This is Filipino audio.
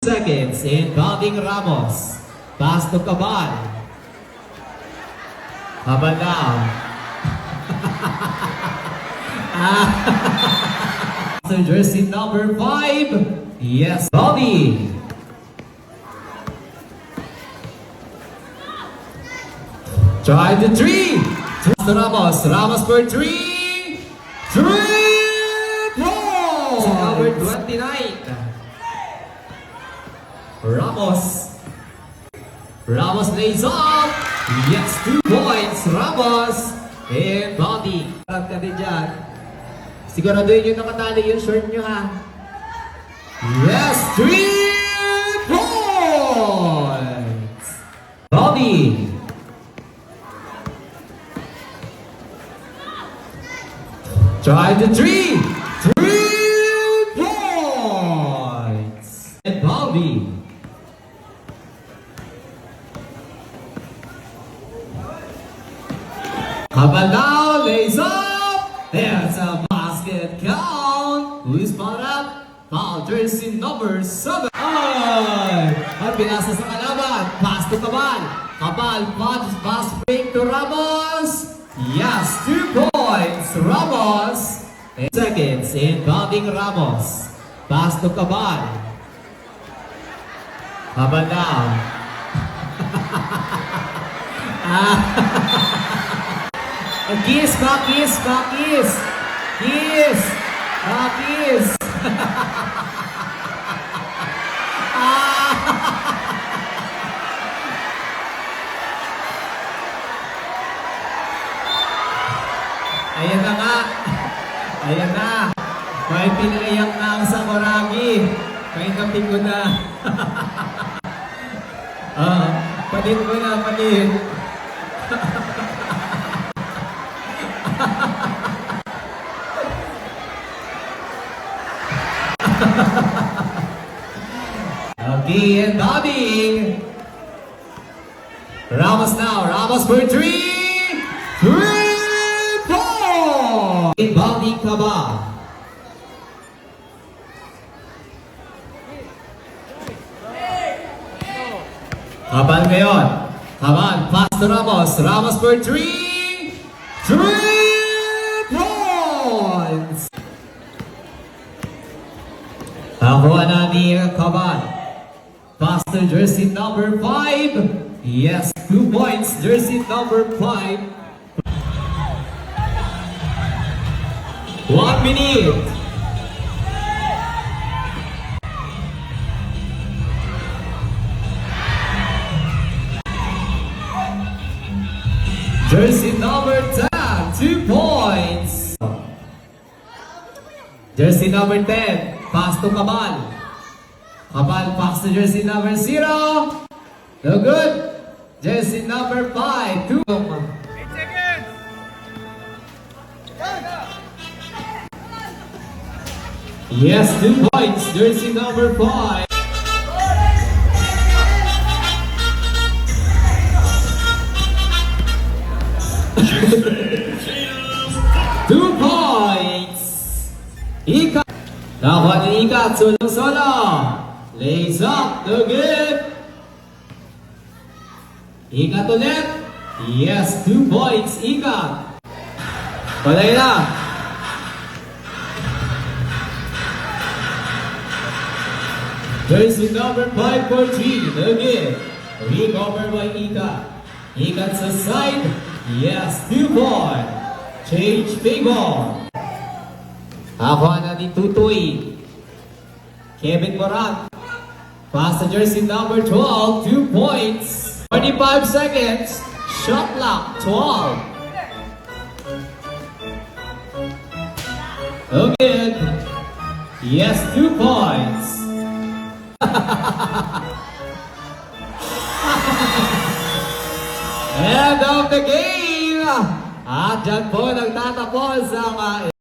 Seconds inbounding Ramos. Pass to Cabal. Cabal now. Jersey number 5. Yes, Bobby. Try the 3. To Ramos. Ramos for 3. 3 points. Number 29. Ramos lays off. Yes, 2 points. Ramos and Bobby. Harap ka din dyan. Siguraduhin nyo nakatali yung short nyo ha. Yes, 3 points. Bobby. Try the 3. 3 points. And Bobby. Cabal now lays up. There's a basket count. Who's brought up? Foul jersey number 7. At pinasa sa kalaban. Pass to Cabal. Cabal pass break to Ramos. Yes, 2 points. Ramos. 8 seconds inbounding Ramos. Pass to Cabal. Cabal now. Kiss, kiss, kiss. Kiss. Kiss. Ayan na nga. Ayan na. May pinaiyak na ang Sakuragi. May kapit ko na. Palit ko na, palit. Okay, and Bobby. Ramos now. Ramos for 3. 3 points. And Bobby Cabal. Cabal ngayon. Cabal, pass to Ramos. Ramos for 3. 3 points. Nakuha na ni Cabal. Pass to jersey number 5. Yes, 2 points. Jersey number 5. 1 minute. Jersey number 10. 2 points. Jersey number 10. Pass to Cabal. Cabal pass to jersey number 0. No good. Jersey number 5. 2. 8 seconds. Yes, 2 points. Jersey number 5. Two points. Ika. Nakuha ni Ika. Solo. Lays up. No good. Ika ulit. Yes, 2 points. Ika. Palay na. Jersey number 5 for 3. No good. Recover by Ika. Ika sa side. Yes, 2 points. Change favor. Ako na ni Tutoy. Kevin Moran. Pass to jersey number 12. 2 points. 25 seconds. Shot clock. 12. Okay. Yes, 2 points. End of the game. At dyan po nagtatapos ang